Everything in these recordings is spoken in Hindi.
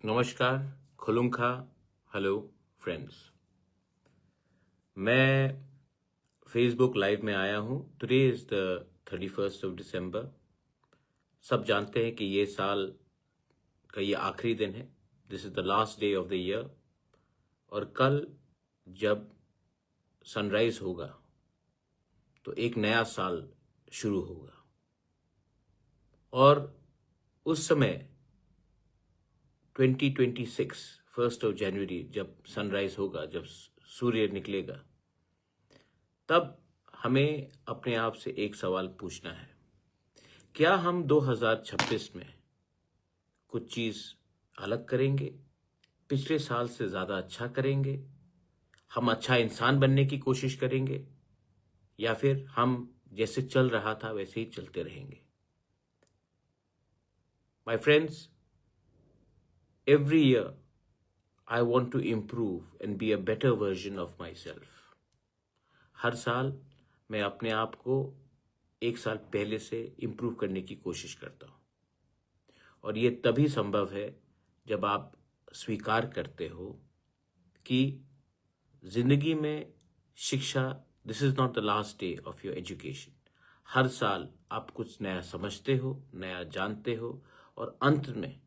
नमस्कार, खुलुंखा, हेलो फ्रेंड्स। मैं फेसबुक लाइव में आया हूँ। Today is the 31st of December. सब जानते हैं कि ये साल का ये आखिरी दिन है। This is the last day of the year. और कल जब सनराइज होगा तो एक नया साल शुरू होगा। और उस समय 2026 1 जनवरी जब सनराइज होगा, जब सूर्य निकलेगा, तब हमें अपने आप से एक सवाल पूछना है, क्या हम 2026 में कुछ चीज़ अलग करेंगे, पिछले साल से ज़्यादा अच्छा करेंगे, हम अच्छा इंसान बनने की कोशिश करेंगे, या फिर हम जैसे चल रहा था वैसे ही चलते रहेंगे। My friends, every year I want to improve and be a better version of myself. हर साल मैं अपने आप को एक साल पहले से इम्प्रूव करने की कोशिश करता हूँ। और ये तभी संभव है जब आप स्वीकार करते हो कि जिंदगी में शिक्षा, this is not the last day of your education. हर साल आप कुछ नया समझते हो, नया जानते हो, और अंत में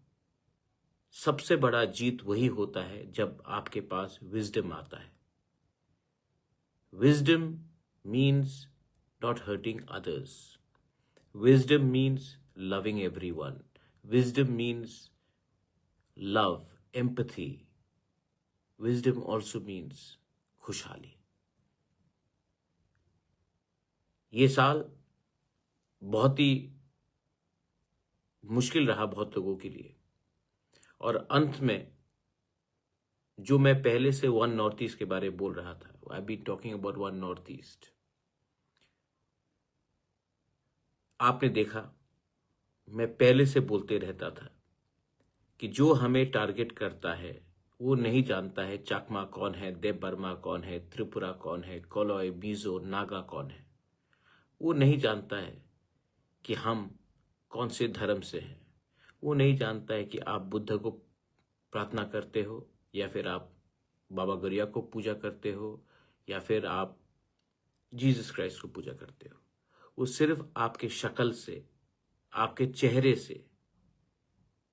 सबसे बड़ा जीत वही होता है जब आपके पास विजडम आता है। Wisdom means not hurting others. Wisdom means loving everyone. Wisdom means love, empathy. Wisdom also means खुशहाली। ये साल बहुत ही मुश्किल रहा बहुत लोगों के लिए, और अंत में जो मैं पहले से वन नॉर्थ ईस्ट के बारे में बोल रहा था, I be talking about one north east. आपने देखा, मैं पहले से बोलते रहता था कि जो हमें टारगेट करता है वो नहीं जानता है चाकमा कौन है, देव बर्मा कौन है, त्रिपुरा कौन है, कोलोय, बीजो, नागा कौन है। वो नहीं जानता है कि हम कौन से धर्म से हैं। वो नहीं जानता है कि आप बुद्ध को प्रार्थना करते हो, या फिर आप बाबा गरिया को पूजा करते हो, या फिर आप जीसस क्राइस्ट को पूजा करते हो। वो सिर्फ आपके शक्ल से, आपके चेहरे से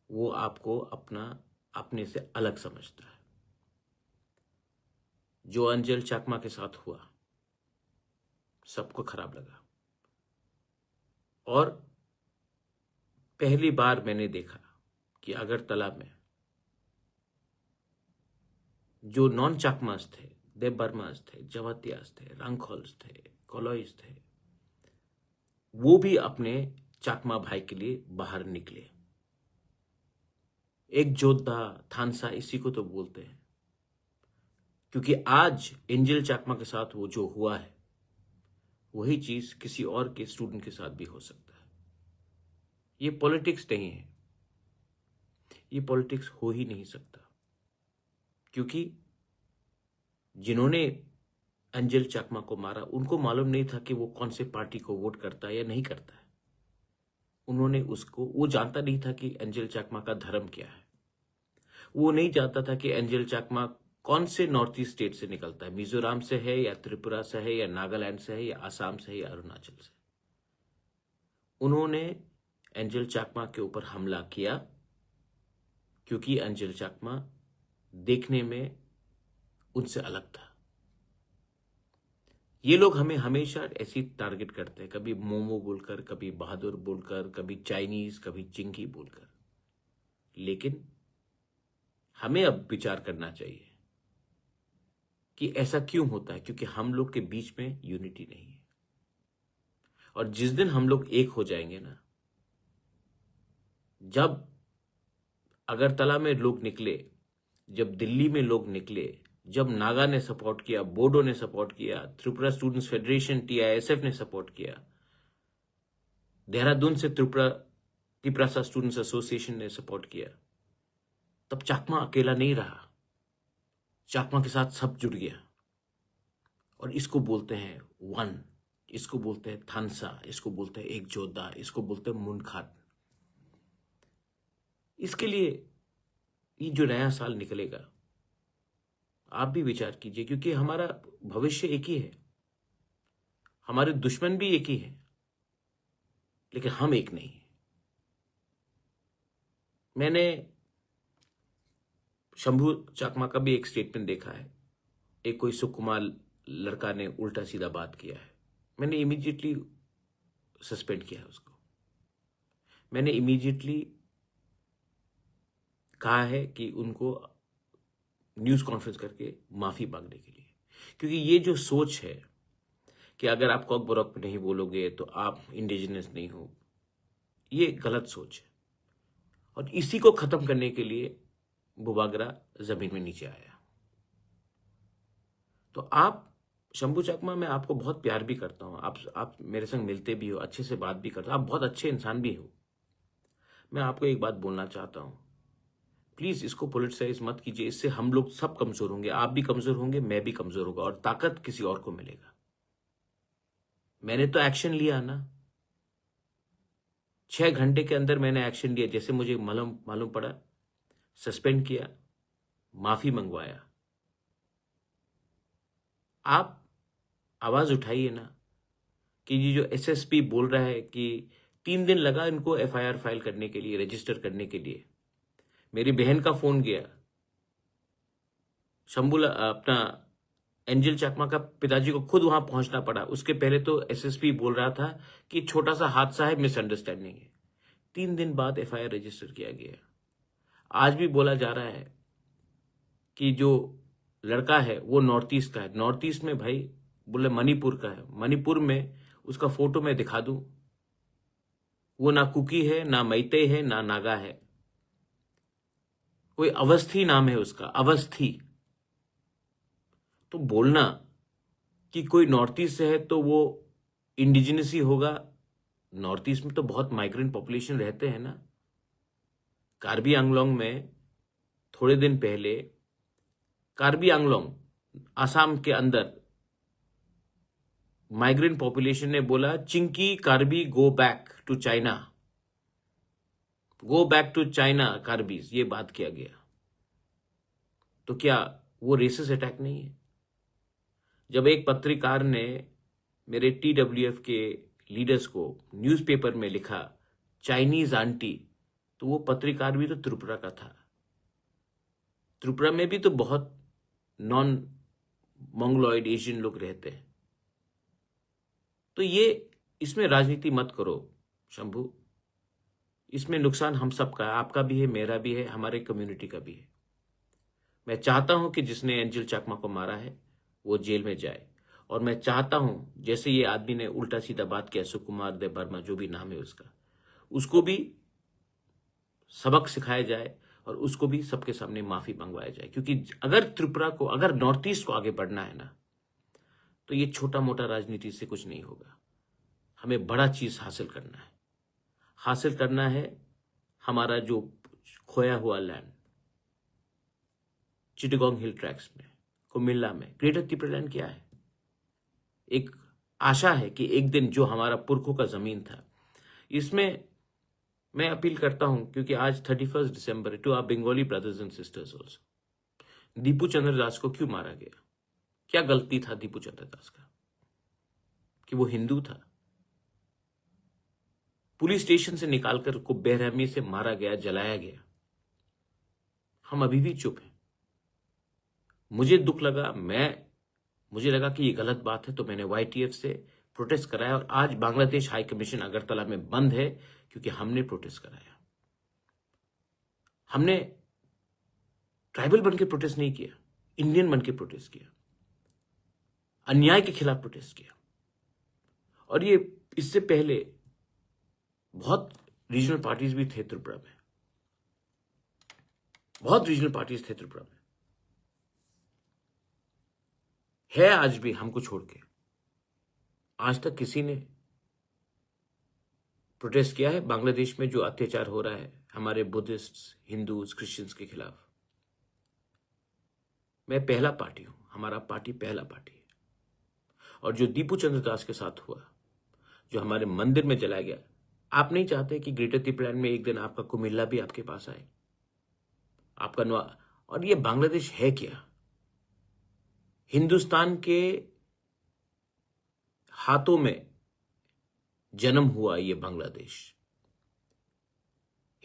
वो आपको अपने से अलग समझता है। जो अंजल चकमा के साथ हुआ सबको खराब लगा, और पहली बार मैंने देखा कि अगरतला में जो नॉन चाकमास थे, देव बर्मास थे, जवातियास थे, रंगखोल्स थे, कोलोइस थे, वो भी अपने चाकमा भाई के लिए बाहर निकले। एक जोधा थानसा इसी को तो बोलते हैं, क्योंकि आज एंजल चकमा के साथ वो जो हुआ है वही चीज किसी और के स्टूडेंट के साथ भी हो सकता है। ये पॉलिटिक्स नहीं है, ये पॉलिटिक्स हो ही नहीं सकता, क्योंकि जिन्होंने एंजल चकमा को मारा उनको मालूम नहीं था कि वो कौन से पार्टी को वोट करता है या नहीं करता है। उन्होंने वो जानता नहीं था कि एंजल चकमा का धर्म क्या है। वो नहीं जानता था कि एंजल चकमा कौन से नॉर्थ ईस्ट स्टेट से निकलता है, मिजोरम से है या त्रिपुरा से है या नागालैंड से है या आसाम से है या अरुणाचल से। उन्होंने एंजल चकमा के ऊपर हमला किया क्योंकि एंजल चकमा देखने में उनसे अलग था। ये लोग हमें हमेशा ऐसी टारगेट करते हैं, कभी मोमो बोलकर, कभी बहादुर बोलकर, कभी चाइनीज, कभी चिंकी बोलकर। लेकिन हमें अब विचार करना चाहिए कि ऐसा क्यों होता है, क्योंकि हम लोग के बीच में यूनिटी नहीं है। और जिस दिन हम लोग एक हो जाएंगे ना, जब अगरतला में लोग निकले, जब दिल्ली में लोग निकले, जब नागा ने सपोर्ट किया, बोडो ने सपोर्ट किया, त्रिपुरा स्टूडेंट्स फेडरेशन TISF ने सपोर्ट किया, देहरादून से त्रिपुरा स्टूडेंट्स एसोसिएशन ने सपोर्ट किया, तब चाकमा अकेला नहीं रहा, चाकमा के साथ सब जुड़ गया। और इसको बोलते हैं वन, इसको बोलते हैं थानसा, इसको बोलते हैं एक जोधा, इसको बोलते हैं मुंडखाट। इसके लिए ये जो नया साल निकलेगा, आप भी विचार कीजिए, क्योंकि हमारा भविष्य एक ही है, हमारे दुश्मन भी एक ही है, लेकिन हम एक नहीं। मैंने शंभू चाकमा का भी एक स्टेटमेंट देखा है, एक कोई सुकुमार लड़का ने उल्टा सीधा बात किया है, मैंने इमीडिएटली सस्पेंड किया है उसको। मैंने इमीडिएटली कहा है कि उनको न्यूज कॉन्फ्रेंस करके माफी मांगने के लिए, क्योंकि ये जो सोच है कि अगर आप कॉक बरॉक नहीं बोलोगे तो आप इंडिजिनस नहीं हो, ये गलत सोच है। और इसी को खत्म करने के लिए बुबागरा जमीन में नीचे आया। तो आप शंभू चकमा, मैं आपको बहुत प्यार भी करता हूं, आप मेरे संग मिलते भी हो, अच्छे से बात भी करते हो, आप बहुत अच्छे इंसान भी हो। मैं आपको एक बात बोलना चाहता हूं, प्लीज इसको पॉलिटिसाइज मत कीजिए, इससे हम लोग सब कमजोर होंगे, आप भी कमजोर होंगे, मैं भी कमजोर होगा, और ताकत किसी और को मिलेगा। मैंने तो एक्शन लिया ना, 6 घंटे के अंदर मैंने एक्शन लिया, जैसे मुझे मालूम पड़ा, सस्पेंड किया, माफी मंगवाया। आप आवाज उठाइए ना कि ये जो एसएसपी बोल रहा है कि 3 दिन लगा इनको एफआईआर फाइल करने के लिए, रजिस्टर करने के लिए। मेरी बहन का फोन गया, अपना एंजल चकमा का पिताजी को खुद वहां पहुंचना पड़ा। उसके पहले तो एसएसपी बोल रहा था कि छोटा सा हादसा है, मिसअंडरस्टैंडिंग है। 3 दिन बाद एफआईआर रजिस्टर किया गया। आज भी बोला जा रहा है कि जो लड़का है वो नॉर्थ ईस्ट का है। नॉर्थ ईस्ट में भाई बोले मणिपुर का है, मणिपुर में उसका फोटो मैं दिखा दूं, वो ना कुकी है, ना मैते है, ना नागा है, कोई अवस्थी नाम है उसका, अवस्थी। तो बोलना कि कोई नॉर्थ ईस्ट से है तो वो इंडिजिनस ही होगा, नॉर्थ ईस्ट में तो बहुत माइग्रेंट पॉपुलेशन रहते हैं ना। कार्बी आंगलोंग में थोड़े दिन पहले, कार्बी आंगलोंग आसाम के अंदर, माइग्रेंट पॉपुलेशन ने बोला chinky Karbi go back to China, go back to China Karbis, ये बात किया गया। तो क्या वो रेसिस अटैक नहीं है? जब एक पत्रकार ने मेरे टीडब्ल्यूएफ के लीडर्स को न्यूज़पेपर में लिखा चाइनीज आंटी, तो वो पत्रकार भी तो त्रिपुरा का था। त्रिपुरा में भी तो बहुत नॉन मंगोलॉइड एशियन लोग रहते हैं। तो ये, इसमें राजनीति मत करो शंभू, इसमें नुकसान हम सबका है, आपका भी है, मेरा भी है, हमारे कम्युनिटी का भी है। मैं चाहता हूं कि जिसने एंजल चकमा को मारा है वो जेल में जाए, और मैं चाहता हूं जैसे ये आदमी ने उल्टा सीधा बात किया, सुकुमार दे बर्मा जो भी नाम है उसका, उसको भी सबक सिखाया जाए और उसको भी सबके सामने माफी मंगवाया जाए। क्योंकि अगर त्रिपुरा को, अगर नॉर्थ ईस्ट को आगे बढ़ना है ना, तो ये छोटा मोटा राजनीति से कुछ नहीं होगा। हमें बड़ा चीज हासिल करना है हमारा जो खोया हुआ लैंड, चिटगोंग हिल ट्रैक्स में, कुमिल्ला में, ग्रेटर त्रिपुरालैंड क्या है? एक आशा है कि एक दिन जो हमारा पुरखों का जमीन था, इसमें मैं अपील करता हूं, क्योंकि आज 31 दिसंबर, to our Bengali brothers and sisters also, Dipu Chandra Das को क्यों मारा गया? क्या गलती था दीपू चंद्र दास का कि वो हिंदू था? पुलिस स्टेशन से निकालकर को बेरहमी से मारा गया, जलाया गया। हम अभी भी चुप हैं। मुझे दुख लगा, मुझे लगा कि ये गलत बात है, तो मैंने YTF से प्रोटेस्ट कराया, और आज बांग्लादेश हाई कमीशन अगरतला में बंद है क्योंकि हमने प्रोटेस्ट कराया। हमने ट्राइबल बन के प्रोटेस्ट नहीं किया, इंडियन बन के प्रोटेस्ट किया, अन्याय के खिलाफ प्रोटेस्ट किया। और ये इससे पहले बहुत रीजनल पार्टीज भी थे त्रिपुरा में, बहुत रीजनल पार्टीज थे त्रिपुरा में, है आज भी हमको छोड़ के। आज तक किसी ने प्रोटेस्ट किया है बांग्लादेश में जो अत्याचार हो रहा है हमारे बुद्धिस्ट, हिंदूज, क्रिश्चियंस के खिलाफ? मैं पहला पार्टी हूं, हमारा पार्टी पहला पार्टी है। और जो दीपू चंद्र दास के साथ हुआ, जो हमारे मंदिर में जलाया गया, आप नहीं चाहते कि ग्रेटर त्रिपुरालैंड में एक दिन आपका कुमिल्ला भी आपके पास आए? आपका और ये बांग्लादेश है क्या? हिंदुस्तान के हाथों में जन्म हुआ ये बांग्लादेश,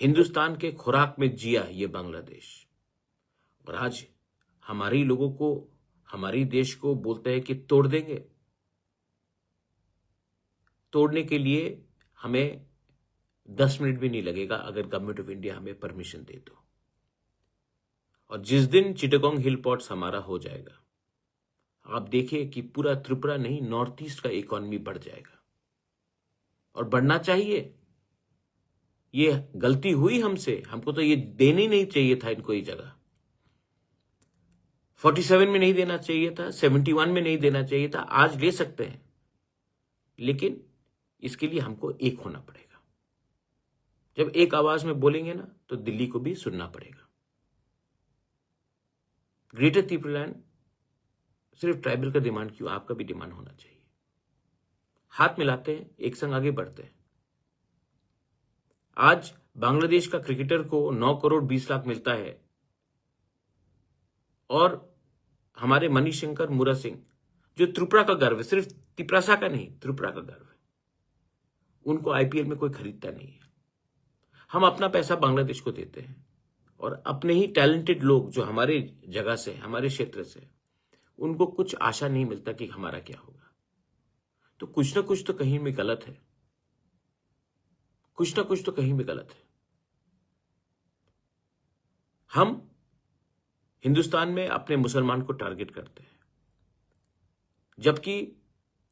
हिंदुस्तान के खुराक में जिया ये बांग्लादेश, और आज हमारे लोगों को, हमारी देश को बोलते हैं कि तोड़ देंगे। तोड़ने के लिए हमें 10 मिनट भी नहीं लगेगा अगर गवर्नमेंट ऑफ इंडिया हमें परमिशन दे तो। और जिस दिन चिटागोंग हिल पोर्ट्स हमारा हो जाएगा, आप देखिए कि पूरा त्रिपुरा नहीं, नॉर्थ ईस्ट का इकोनॉमी बढ़ जाएगा, और बढ़ना चाहिए। ये गलती हुई हमसे, हमको तो ये देना ही नहीं चाहिए था इनको ये जगह। 47 में नहीं देना चाहिए था, 71 में नहीं देना चाहिए था, आज ले सकते हैं, लेकिन इसके लिए हमको एक होना पड़ेगा। जब एक आवाज में बोलेंगे ना, तो दिल्ली को भी सुनना पड़ेगा। ग्रेटर त्रिपुरालैंड सिर्फ ट्राइबल का डिमांड क्यों, आपका भी डिमांड होना चाहिए। हाथ मिलाते हैं, एक संग आगे बढ़ते हैं। आज बांग्लादेश का क्रिकेटर को 9 करोड़ 20 लाख मिलता है, और हमारे मणिशंकर मुरा सिंह, जो त्रिपुरा का गर्व है, सिर्फ तिपरासा का नहीं, त्रिपुरा का गर्व है, उनको आईपीएल में कोई खरीदता नहीं है। हम अपना पैसा बांग्लादेश को देते हैं, और अपने ही टैलेंटेड लोग जो हमारे जगह से, हमारे क्षेत्र से, उनको कुछ आशा नहीं मिलता कि हमारा क्या होगा। तो कुछ ना कुछ तो कहीं में गलत है, कुछ ना कुछ तो कहीं में गलत है। हम हिंदुस्तान में अपने मुसलमान को टारगेट करते हैं, जबकि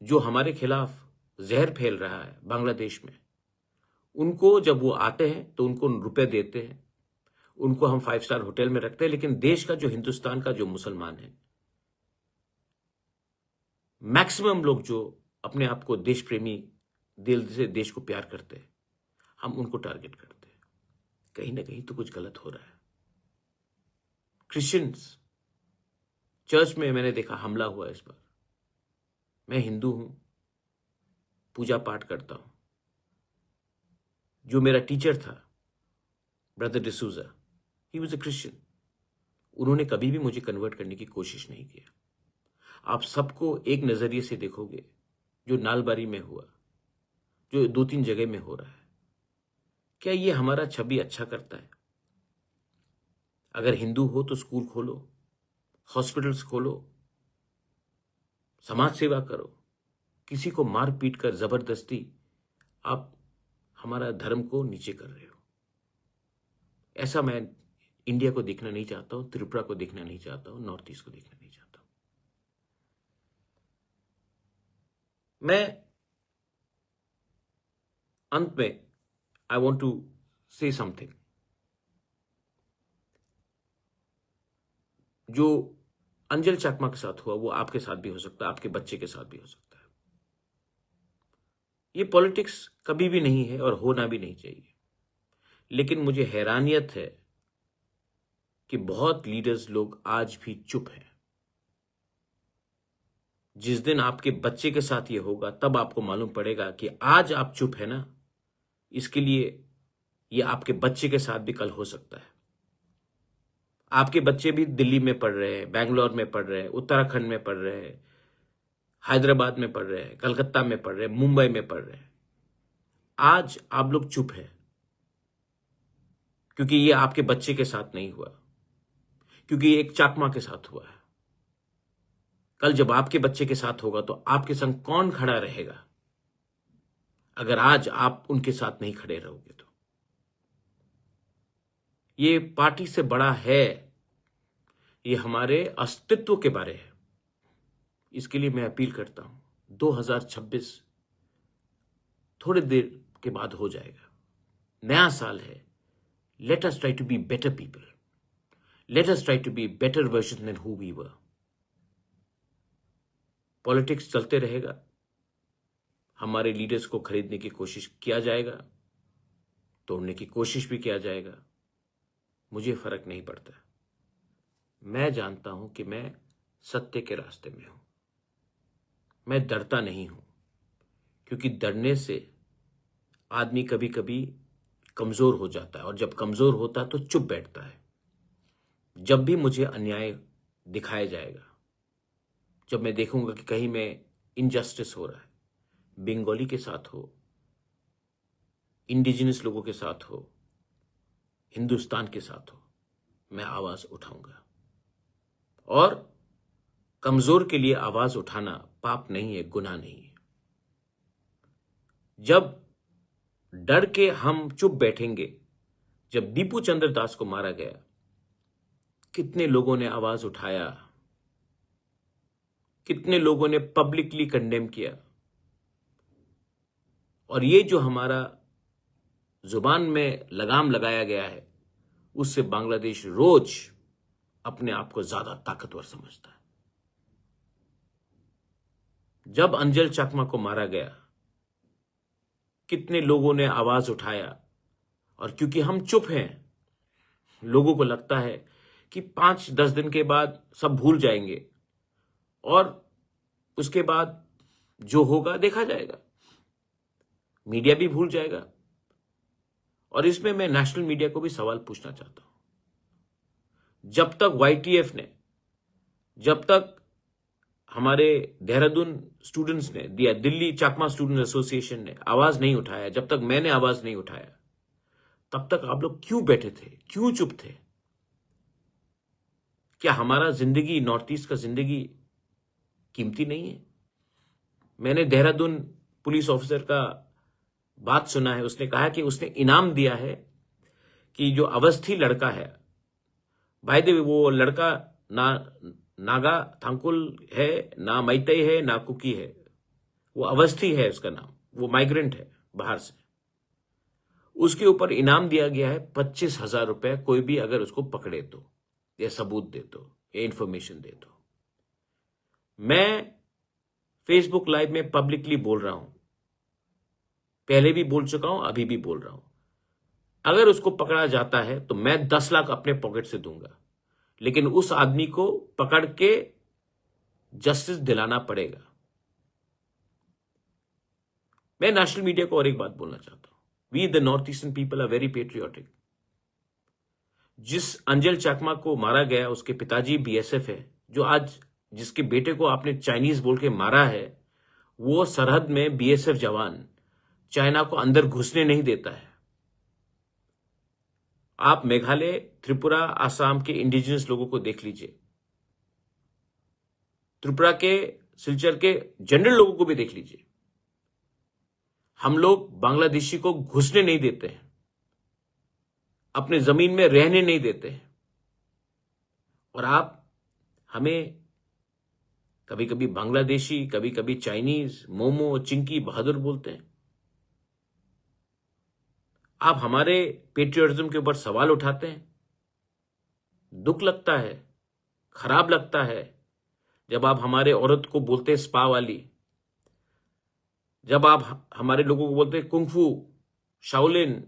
जो हमारे खिलाफ जहर फैल रहा है बांग्लादेश में, उनको जब वो आते हैं तो उनको रुपए देते हैं, उनको हम 5 स्टार होटल में रखते हैं, लेकिन देश का जो, हिंदुस्तान का जो मुसलमान है, मैक्सिमम लोग जो अपने आप को देश प्रेमी, दिल से देश को प्यार करते हैं, हम उनको टारगेट करते हैं। कहीं ना कहीं तो कुछ गलत हो रहा है। क्रिश्चियंस चर्च में मैंने देखा हमला हुआ इस बार। मैं हिंदू हूं, पूजा पाठ करता हूं। जो मेरा टीचर था, brother D'Souza, he was a Christian. उन्होंने कभी भी मुझे कन्वर्ट करने की कोशिश नहीं किया। आप सबको एक नजरिए से देखोगे, जो नालबारी में हुआ, जो 2-3 जगह में हो रहा है, क्या ये हमारा छवि अच्छा करता है? अगर हिंदू हो तो स्कूल खोलो, हॉस्पिटल्स खोलो, समाज सेवा करो। किसी को मार पीट कर जबरदस्ती आप हमारा धर्म को नीचे कर रहे हो। ऐसा मैं इंडिया को देखना नहीं चाहता हूं, त्रिपुरा को देखना नहीं चाहता हूं, नॉर्थ ईस्ट को देखना नहीं चाहता हूं। मैं अंत में I want to say something. जो अंजल चकमा के साथ हुआ, वो आपके साथ भी हो सकता है, आपके बच्चे के साथ भी हो सकता है। ये पॉलिटिक्स कभी भी नहीं है और होना भी नहीं चाहिए, लेकिन मुझे हैरानियत है कि बहुत लीडर्स लोग आज भी चुप हैं। जिस दिन आपके बच्चे के साथ ये होगा, तब आपको मालूम पड़ेगा कि आज आप चुप है ना, इसके लिए ये आपके बच्चे के साथ भी कल हो सकता है। आपके बच्चे भी दिल्ली में पढ़ रहे हैं, बैंगलोर में पढ़ रहे हैं, उत्तराखंड में पढ़ रहे हैं, हैदराबाद में पढ़ रहे हैं, कलकत्ता में पढ़ रहे हैं, मुंबई में पढ़ रहे हैं। आज आप लोग चुप हैं क्योंकि ये आपके बच्चे के साथ नहीं हुआ, क्योंकि ये एक चाकमा के साथ हुआ है। कल जब आपके बच्चे के साथ होगा तो आपके संग कौन खड़ा रहेगा, अगर आज आप उनके साथ नहीं खड़े रहोगे तो? ये पार्टी से बड़ा है, ये हमारे अस्तित्व के बारे है। इसके लिए मैं अपील करता हूं, 2026 थोड़ी देर के बाद हो जाएगा, नया साल है। Let us try to be better people, let us try to be better version then who we were. Politics चलते रहेगा, हमारे लीडर्स को खरीदने की कोशिश किया जाएगा, तोड़ने की कोशिश भी किया जाएगा, मुझे फर्क नहीं पड़ता। मैं जानता हूं कि मैं सत्य के रास्ते में हूं। मैं डरता नहीं हूं, क्योंकि डरने से आदमी कभी कभी कमजोर हो जाता है, और जब कमजोर होता है तो चुप बैठता है। जब भी मुझे अन्याय दिखाया जाएगा, जब मैं देखूंगा कि कहीं में इनजस्टिस हो रहा है, बंगाली के साथ हो, इंडिजिनस लोगों के साथ हो, हिंदुस्तान के साथ हो, मैं आवाज उठाऊंगा। और कमजोर के लिए आवाज उठाना पाप नहीं है, गुनाह नहीं है। जब डर के हम चुप बैठेंगे, जब दीपू चंद्र दास को मारा गया, कितने लोगों ने आवाज उठाया, कितने लोगों ने पब्लिकली कंडेम किया। और ये जो हमारा जुबान में लगाम लगाया गया है, उससे बांग्लादेश रोज अपने आप को ज्यादा ताकतवर समझता है। जब अंजल चकमा को मारा गया, कितने लोगों ने आवाज उठाया, और क्योंकि हम चुप हैं, लोगों को लगता है कि 5-10 दिन के बाद सब भूल जाएंगे और उसके बाद जो होगा देखा जाएगा, मीडिया भी भूल जाएगा। और इसमें मैं नेशनल मीडिया को भी सवाल पूछना चाहता हूं। जब तक YTF ने, जब तक हमारे देहरादून स्टूडेंट्स ने दिया, दिल्ली चकमा स्टूडेंट एसोसिएशन ने आवाज नहीं उठाया, जब तक मैंने आवाज नहीं उठाया, तब तक आप लोग क्यों बैठे थे, क्यों चुप थे? क्या हमारा जिंदगी, नॉर्थ ईस्ट का जिंदगी कीमती नहीं है? मैंने देहरादून पुलिस ऑफिसर का बात सुना है, उसने कहा कि उसने इनाम दिया है कि जो अवस्थी लड़का है, भाई देव वो लड़का ना नागा थांकुल है, ना मैतई है, ना कुकी है, वो अवस्थी है उसका नाम, वो माइग्रेंट है बाहर से। उसके ऊपर इनाम दिया गया है 25,000 रुपए, कोई भी अगर उसको पकड़े तो, या सबूत दे तो, या इंफॉर्मेशन दे तो। मैं फेसबुक लाइव में पब्लिकली बोल रहा हूं, पहले भी बोल चुका हूं, अभी भी बोल रहा हूं, अगर उसको पकड़ा जाता है तो मैं 10 लाख अपने पॉकेट से दूंगा, लेकिन उस आदमी को पकड़ के जस्टिस दिलाना पड़ेगा। मैं नेशनल मीडिया को और एक बात बोलना चाहता हूं, we the north eastern people are very patriotic. जिस अंजल चकमा को मारा गया, उसके पिताजी BSF है, जो आज जिसके बेटे को आपने चाइनीज बोल के मारा है, वो सरहद में BSF जवान चाइना को अंदर घुसने नहीं देता है। आप मेघालय, त्रिपुरा, आसाम के इंडिजिनस लोगों को देख लीजिए, त्रिपुरा के, सिलचर के जनरल लोगों को भी देख लीजिए। हम लोग बांग्लादेशी को घुसने नहीं देते हैं, अपने जमीन में रहने नहीं देते हैं, और आप हमें कभी कभी बांग्लादेशी, कभी कभी चाइनीज, मोमो, चिंकी, बहादुर बोलते हैं। आप हमारे पेट्रियटिज्म के ऊपर सवाल उठाते हैं। दुख लगता है, खराब लगता है जब आप हमारे औरत को बोलते हैं स्पा वाली, जब आप हमारे लोगों को बोलते हैं कुंफू, शाओलिन,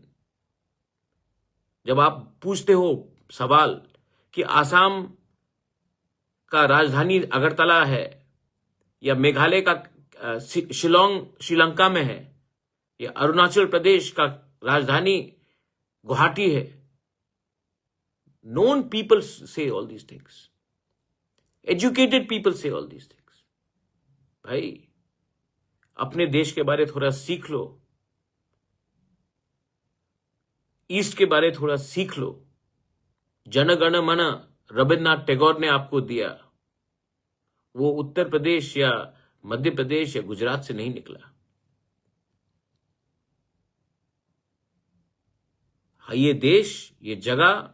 जब आप पूछते हो सवाल कि आसाम का राजधानी अगरतला है, या मेघालय का शिलोंग श्रीलंका में है, या अरुणाचल प्रदेश का राजधानी गुवाहाटी है। Known people say all these things. Educated people say all these things. भाई अपने देश के बारे थोड़ा सीख लो, ईस्ट के बारे थोड़ा सीख लो। जन गण मन रविन्द्रनाथ टैगोर ने आपको दिया, वो उत्तर प्रदेश या मध्य प्रदेश या गुजरात से नहीं निकला। ये देश, ये जगह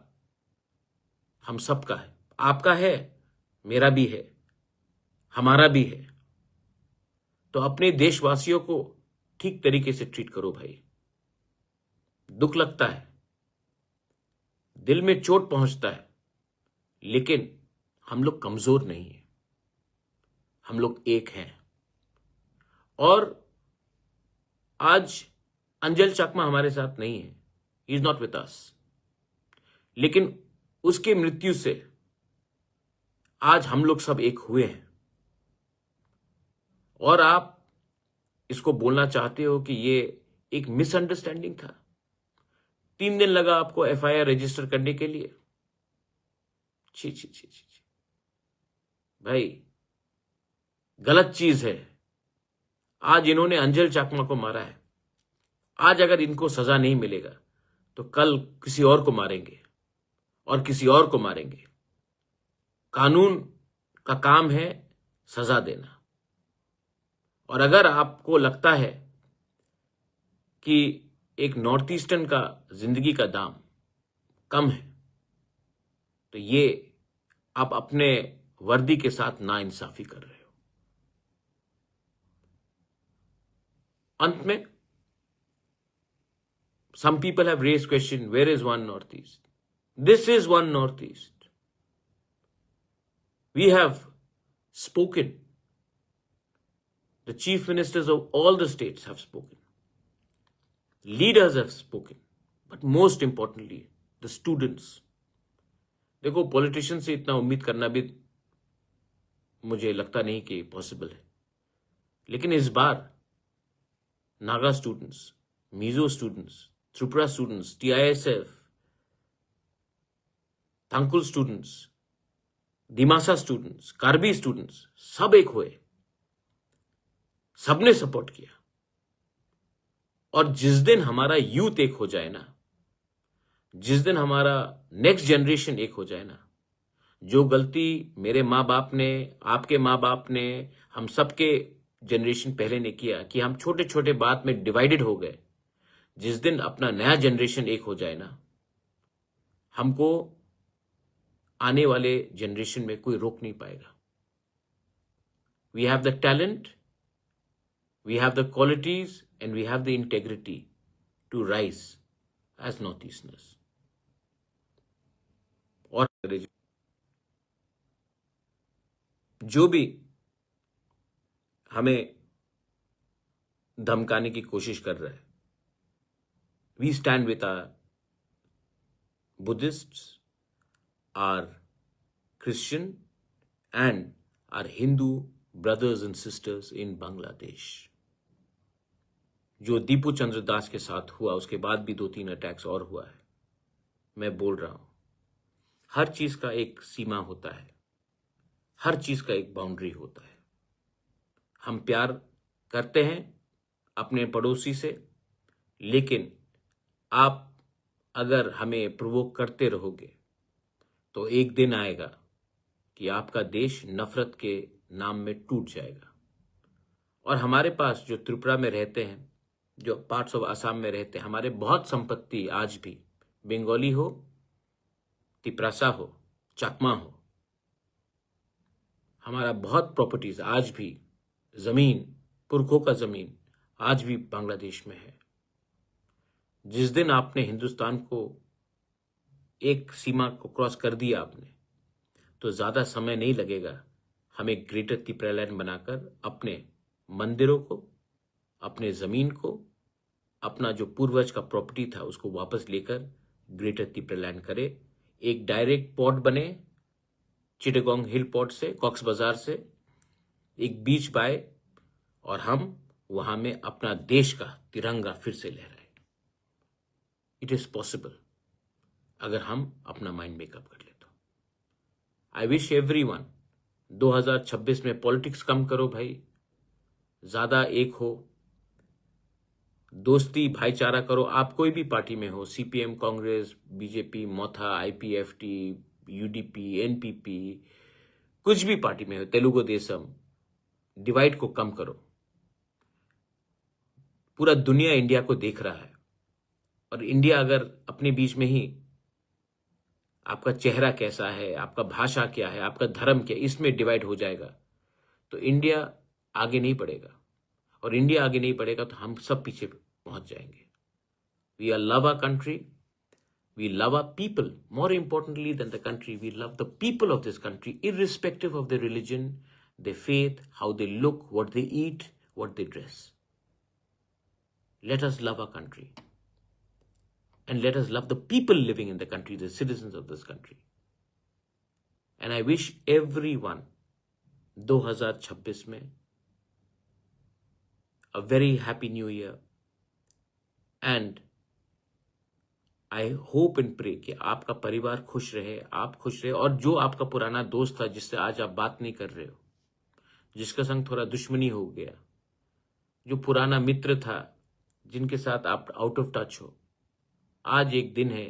हम सबका है, आपका है, मेरा भी है, हमारा भी है। तो अपने देशवासियों को ठीक तरीके से ट्रीट करो भाई। दुख लगता है, दिल में चोट पहुंचता है, लेकिन हम लोग कमजोर नहीं है, हम लोग एक हैं। और आज अंजल चकमा हमारे साथ नहीं है, he is not with us, लेकिन उसके मृत्यु से आज हम लोग सब एक हुए हैं। और आप इसको बोलना चाहते हो कि ये एक मिसअंडरस्टैंडिंग था। 3 दिन लगा आपको FIR रजिस्टर करने के लिए, छी छी छी छी छी। भाई गलत चीज है। आज इन्होंने अंजल चाकमा को मारा है, आज अगर इनको सजा नहीं मिलेगा तो कल किसी और को मारेंगे और किसी और को मारेंगे। कानून का काम है सजा देना। और अगर आपको लगता है कि एक नॉर्थ ईस्टर्न का जिंदगी का दाम कम है, तो ये आप अपने वर्दी के साथ नाइंसाफी कर रहे हो। अंत में some people have raised question, where is one Northeast? This is one Northeast. We have spoken. The chief ministers of all the states have spoken. Leaders have spoken. But most importantly, the students. देखो, पॉलिटिशियन से इतना उम्मीद करना भी मुझे लगता नहीं कि पॉसिबल है, लेकिन इस बार Naga students, Mizo students, Tripura students, TISF, Tangkhul students, Dimasa students, Karbi students सब एक हुए, सबने सपोर्ट किया। और जिस दिन हमारा यूथ एक हो जाए ना, जिस दिन हमारा नेक्स्ट जनरेशन एक हो जाए ना, जो गलती मेरे माँ बाप ने, आपके माँ बाप ने, हम सबके जनरेशन पहले ने किया कि हम छोटे छोटे बात में डिवाइडेड हो गए, जिस दिन अपना नया जनरेशन एक हो जाए ना, हमको आने वाले जनरेशन में कोई रोक नहीं पाएगा। We have the talent, we have the qualities and we have the integrity to rise as north easterners. और जो भी हमें धमकाने की कोशिश कर रहा है, we stand with our Buddhists, our Christian and our Hindu brothers and sisters in Bangladesh. जो दीपू चंद्र दास के साथ हुआ, उसके बाद भी 2-3 अटैक्स और हुआ है। मैं बोल रहा हूं, हर चीज का एक सीमा होता है, हर चीज का एक बाउंड्री होता है। हम प्यार करते हैं अपने पड़ोसी से, लेकिन आप अगर हमें प्रोवोक करते रहोगे तो एक दिन आएगा कि आपका देश नफरत के नाम में टूट जाएगा। और हमारे पास जो त्रिपुरा में रहते हैं, जो पार्ट्स ऑफ असम में रहते हैं, हमारे बहुत संपत्ति आज भी, बंगाली हो, तिपरासा हो, चकमा हो, हमारा बहुत प्रॉपर्टीज आज भी, जमीन, पुरखों का जमीन आज भी बांग्लादेश में है। जिस दिन आपने हिंदुस्तान को एक सीमा को क्रॉस कर दिया आपने, तो ज्यादा समय नहीं लगेगा हमें ग्रेटर त्रिपुरालैंड बनाकर अपने मंदिरों को, अपने जमीन को, अपना जो पूर्वज का प्रॉपर्टी था उसको वापस लेकर ग्रेटर त्रिपुरालैंड करे। एक डायरेक्ट पोर्ट बने चिटागोंग हिल पोर्ट से, कॉक्स बाजार से, एक बीच बाय, और हम वहां में अपना देश का तिरंगा फिर से लहराए। इट इज पॉसिबल अगर हम अपना माइंड मेकअप कर ले तो। आई विश एवरीवन 2026 में पॉलिटिक्स कम करो भाई, ज्यादा एक हो, दोस्ती भाईचारा करो। आप कोई भी पार्टी में हो, CPM, कांग्रेस, बीजेपी, मोथा, IPFT, UDP, NPP, कुछ भी पार्टी में हो, तेलुगु देशम, डिवाइड को कम करो। पूरा दुनिया इंडिया को देख रहा है, और इंडिया अगर अपने बीच में ही आपका चेहरा कैसा है, आपका भाषा क्या है, आपका धर्म क्या है, इसमें डिवाइड हो जाएगा तो इंडिया आगे नहीं बढ़ेगा। और इंडिया आगे नहीं बढ़ेगा तो हम सब पीछे पहुंच जाएंगे। We are love our country, we love our people, more importantly than the country, we love the people of this country, irrespective of the religion, the faith, how they look, what they eat, what they dress. Let us love our country and let us love the people living in the country, the citizens of this country. And I wish everyone 2026 में a very happy new year and I hope and pray कि आपका परिवार खुश रहे, आप खुश रहे, और जो आपका पुराना दोस्त था जिससे आज आप बात नहीं कर रहे हो, जिसका संग थोड़ा दुश्मनी हो गया, जो पुराना मित्र था जिनके साथ आप आउट ऑफ टच हो, आज एक दिन है,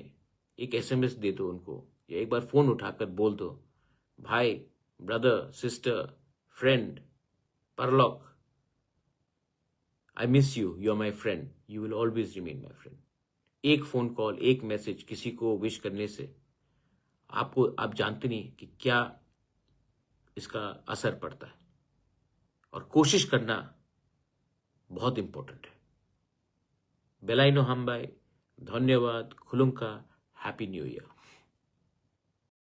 एक एसएमएस दे दो उनको, या एक बार फोन उठाकर बोल दो, भाई, ब्रदर, सिस्टर, फ्रेंड, परलोक, I miss you, you are my friend, you will always remain my friend. एक फोन कॉल, एक मैसेज किसी को विश करने से आप जानते नहीं कि क्या इसका असर पड़ता है। और कोशिश करना बहुत इंपॉर्टेंट है। बेलाइनो हम भाई, धन्यवाद, खुलुंका, हैप्पी न्यू ईयर।